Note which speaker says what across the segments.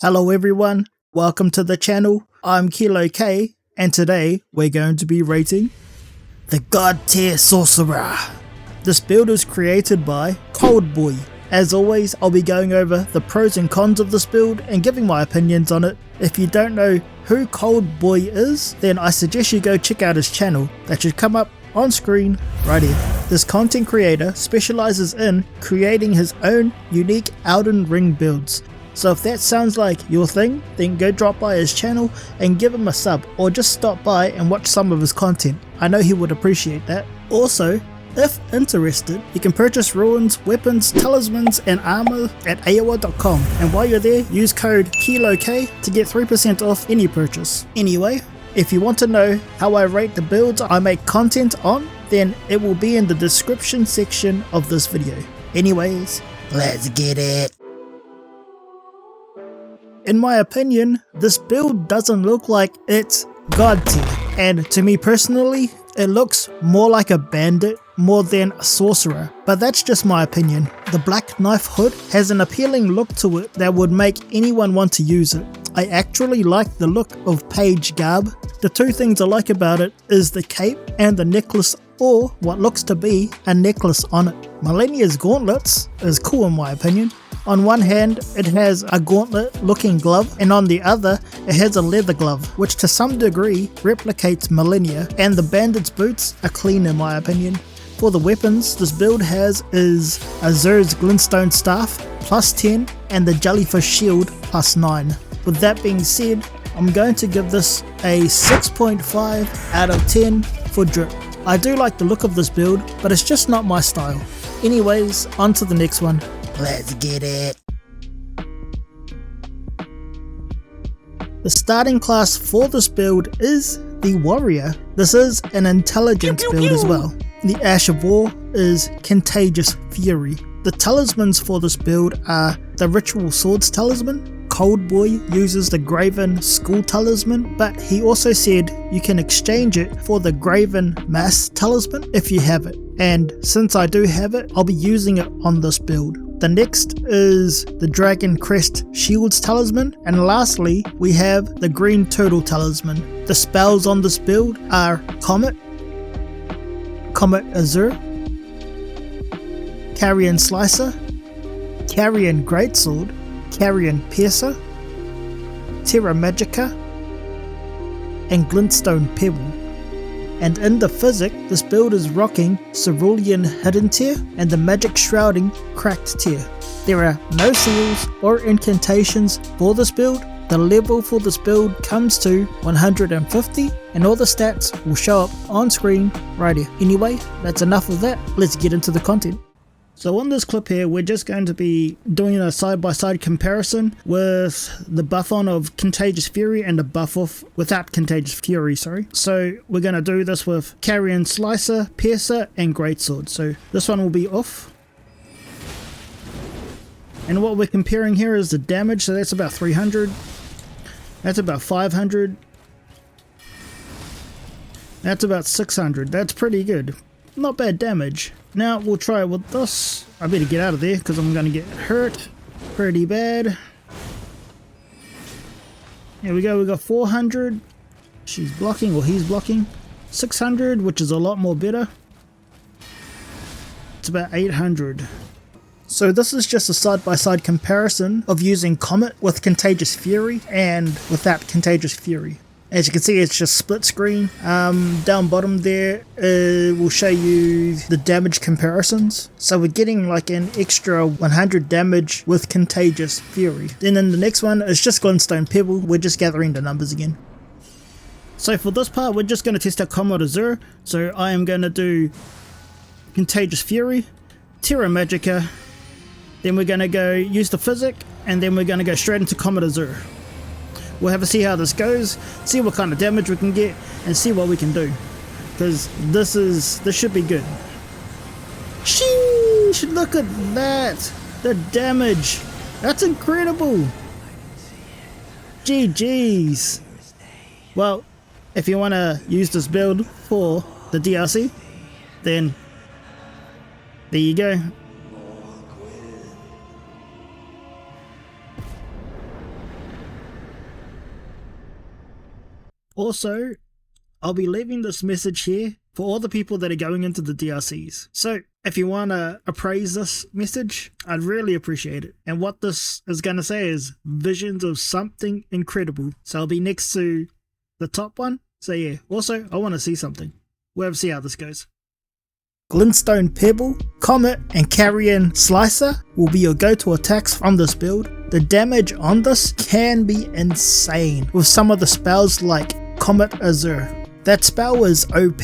Speaker 1: Hello everyone, welcome to the channel. I'm KeyLowk and today we're going to be rating the God tier Sorcerer. This build is created by ColdBwoyy. As always, I'll be going over the pros and cons of this build and giving my opinions on it. If you don't know who ColdBwoyy is, then I suggest you go check out his channel. That should come up on screen right here. This content creator specializes in creating his own unique Elden Ring builds. So if that sounds like your thing, then go drop by his channel and give him a sub, or just stop by and watch some of his content. I know he would appreciate that. Also, if interested, you can purchase ruins, weapons, talismans and armor at aoa.com, and while you're there, use code KeyLowk to get 3% off any purchase. Anyway, if you want to know how I rate the builds I make content on, then it will be in the description section of this video. Anyways, let's get it. In my opinion, this build doesn't look like it's God tier, and to me personally, it looks more like a bandit more than a sorcerer, but that's just my opinion. The black knife hood has an appealing look to it that would make anyone want to use it. I actually like the look of page garb. The two things I like about it is the cape and the necklace, or what looks to be a necklace on it. Millennia's gauntlets is cool in my opinion. On one hand, it has a gauntlet looking glove, and on the other, it has a leather glove, which to some degree replicates Millennia, and the bandit's boots are clean in my opinion. For the weapons, this build has is Azur's glintstone staff plus 10 and the jellyfish shield plus 9. With that being said, I'm going to give this a 6.5 out of 10 for drip. I do like the look of this build, but it's just not my style. Anyways, on to the next one. Let's get it. The starting class for this build is the warrior. This is an intelligence build as well. The Ash of War is Contagious Fury. The talismans for this build are the Ritual Swords Talisman. ColdBwoyy uses the Graven Skull Talisman, but he also said you can exchange it for the Graven Mass Talisman if you have it. And since I do have it, I'll be using it on this build. The next is the Dragon Crest Shields Talisman, and lastly we have the Green Turtle Talisman. The spells on this build are Comet, Comet Azure, Carrion Slicer, Carrion Greatsword, Carrion Piercer, Terra Magica, and Glintstone Pebble. And in the physic, this build is rocking Cerulean Hidden Tear and the Magic Shrouding Cracked Tear. There are no seals or incantations for this build. The level for this build comes to 150 and all the stats will show up on screen right here. Anyway, that's enough of that. Let's get into the content. So on this clip here, we're just going to be doing a side-by-side comparison with the buff on of Contagious Fury and the buff off without Contagious Fury, sorry. So we're going to do this with Carrion Slicer, Piercer, and Greatsword. So this one will be off. And what we're comparing here is the damage, so that's about 300. That's about 500. That's about 600. That's pretty good. Not bad damage. Now we'll try it with this. I better get out of there because I'm going to get hurt pretty bad. Here we go, we got 400. She's blocking, or he's blocking. 600, which is a lot more better. It's about 800. So this is just a side-by-side comparison of using Comet with Contagious Fury and without Contagious Fury. As you can see, it's just split screen. Down bottom there will show you the damage comparisons. So we're getting like an extra 100 damage with Contagious Fury. Then in the next one, it's just Glintstone Pebble. We're just gathering the numbers again. So for this part, we're just going to test out Comet Azure. So I am going to do Contagious Fury, Terra Magica, then we're going to go use the Physic, and then we're going to go straight into Comet Azure. We'll have to see how this goes, see what kind of damage we can get, and see what we can do. Because this should be good. Sheesh, look at that! The damage! That's incredible! GG's! Well, if you want to use this build for the DLC, then there you go. Also, I'll be leaving this message here for all the people that are going into the DLCs. So if you want to appraise this message, I'd really appreciate it. And what this is going to say is visions of something incredible. So I'll be next to the top one. So yeah, also I want to see something. We'll see how this goes. Glintstone Pebble, Comet and Carrion Slicer will be your go-to attacks from this build. The damage on this can be insane with some of the spells like Comet Azure. That spell is OP,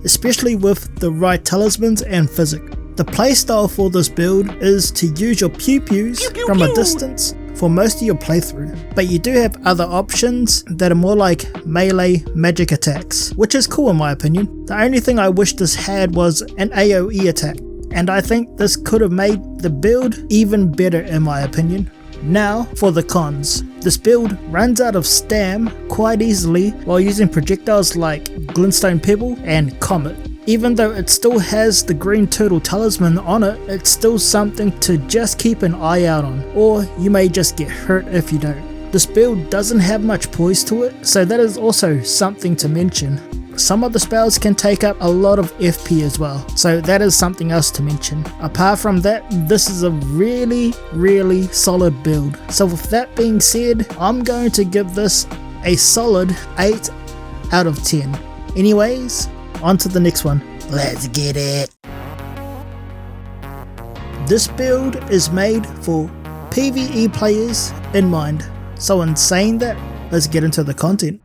Speaker 1: especially with the right talismans and physic. The playstyle for this build is to use your pew-pews from a distance for most of your playthrough, but you do have other options that are more like melee magic attacks, which is cool in my opinion. The only thing I wish this had was an AoE attack, and I think this could have made the build even better in my opinion. Now for the cons. This build runs out of stam quite easily while using projectiles like Glintstone Pebble and Comet. Even though it still has the green turtle talisman on it, it's still something to just keep an eye out on, or you may just get hurt if you don't. This build doesn't have much poise to it, so that is also something to mention. Some of the spells can take up a lot of FP as well, so that is something else to mention. Apart from that, this is a really solid build. So with that being said, I'm going to give this a solid 8 out of 10. Anyways, on to the next one. Let's get it! This build is made for PvE players in mind. So in saying that, let's get into the content.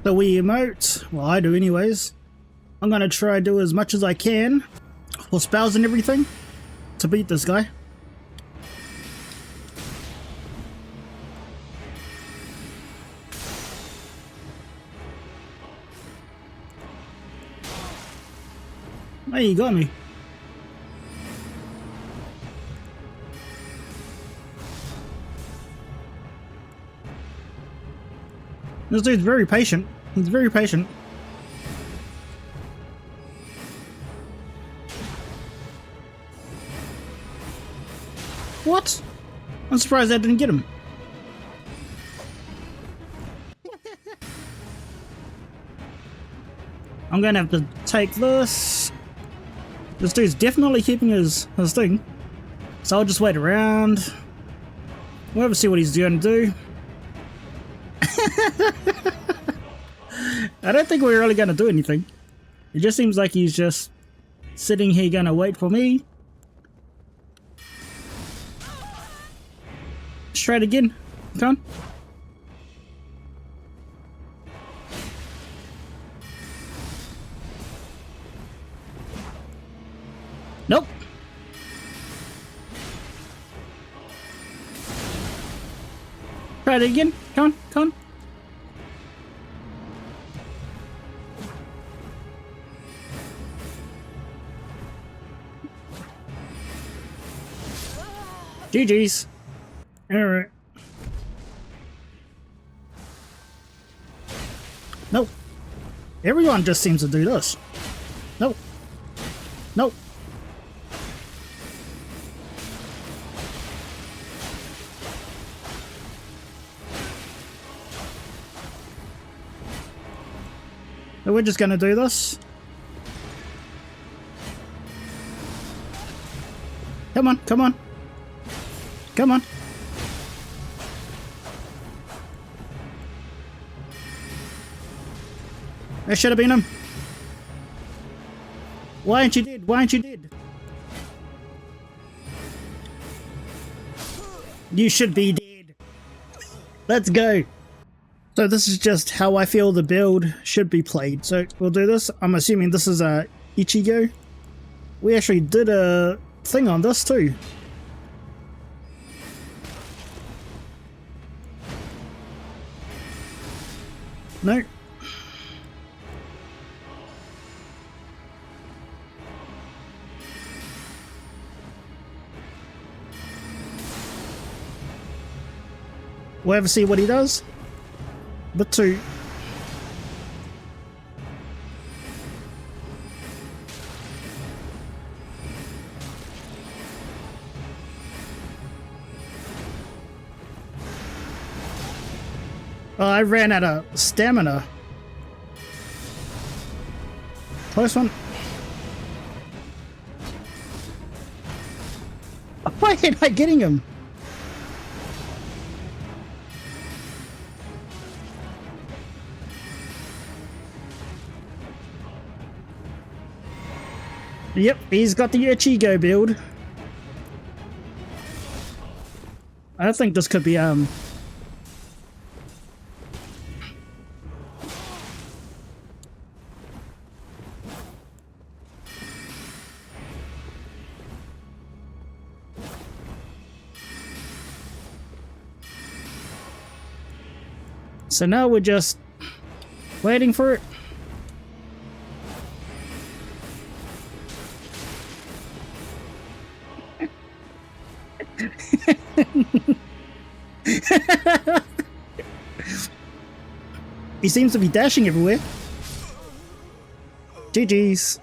Speaker 1: So we emote, well I do anyways. I'm gonna try to do as much as I can for spells and everything to beat this guy. Hey, you got me. This dude's very patient. He's very patient. What? I'm surprised I didn't get him. I'm gonna have to take this. This dude's definitely keeping his thing. So I'll just wait around. We'll have to see what he's gonna do. I don't think we're really gonna do anything. It just seems like he's just sitting here gonna wait for me. Let's try it again. Come on. Nope. Try it again. Come on, come on. GG's. Alright. Nope. Everyone just seems to do this. Nope. Nope. So we're just gonna do this. Come on, come on. Come on. That should have been him. Why aren't you dead? Why aren't you dead? You should be dead. Let's go. So this is just how I feel the build should be played. So we'll do this. I'm assuming this is a Ichigo. We actually did a thing on this too. No. We'll ever see what he does. But two. Oh, I ran out of stamina. Close one. Why am I getting him? Yep, he's got the Ichigo build. I don't think this could be, So now we're just waiting for it. He seems to be dashing everywhere. GG's.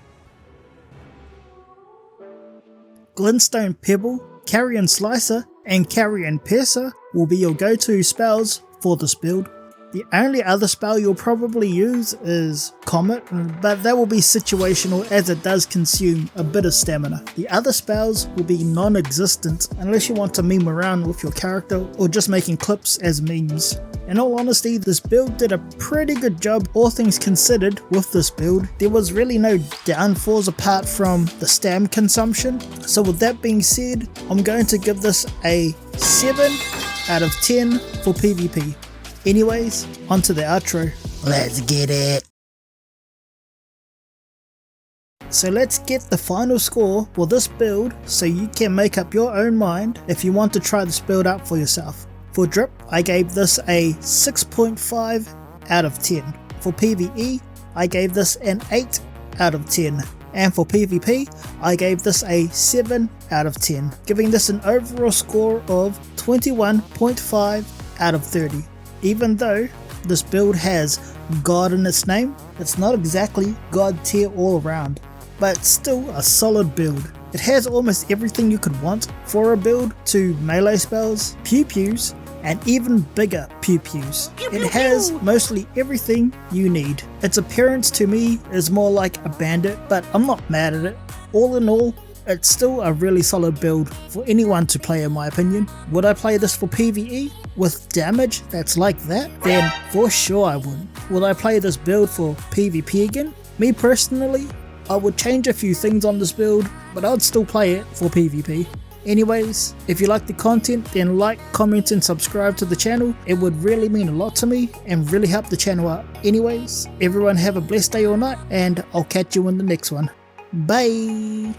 Speaker 1: Glintstone Pebble, Carrion Slicer, and Carrion Piercer will be your go-to spells for this build. The only other spell you'll probably use is Comet, but that will be situational as it does consume a bit of stamina. The other spells will be non-existent unless you want to meme around with your character or just making clips as memes. In all honesty, this build did a pretty good job, all things considered, with this build. There was really no downfalls apart from the stam consumption. So with that being said, I'm going to give this a 7 out of 10 for PvP. Anyways, onto the outro. Let's get it. So let's get the final score for this build so you can make up your own mind if you want to try this build out for yourself. For Drip, I gave this a 6.5 out of 10. For PvE, I gave this an 8 out of 10. And for PvP, I gave this a 7 out of 10, giving this an overall score of 21.5 out of 30. Even though this build has God in its name, it's not exactly God tier all around, but still a solid build. It has almost everything you could want for a build, to melee spells, pew-pews, and even bigger pew-pews. It has mostly everything you need. Its appearance to me is more like a bandit, but I'm not mad at it. All in all, it's still a really solid build for anyone to play in my opinion. Would I play this for PvE? With damage that's like that? Then for sure I would. Would I play this build for PvP again? Me personally, I would change a few things on this build, but I'd still play it for PvP. Anyways, if you like the content, then like, comment and subscribe to the channel. It would really mean a lot to me and really help the channel out. Anyways, everyone have a blessed day or night, and I'll catch you in the next one. Bye!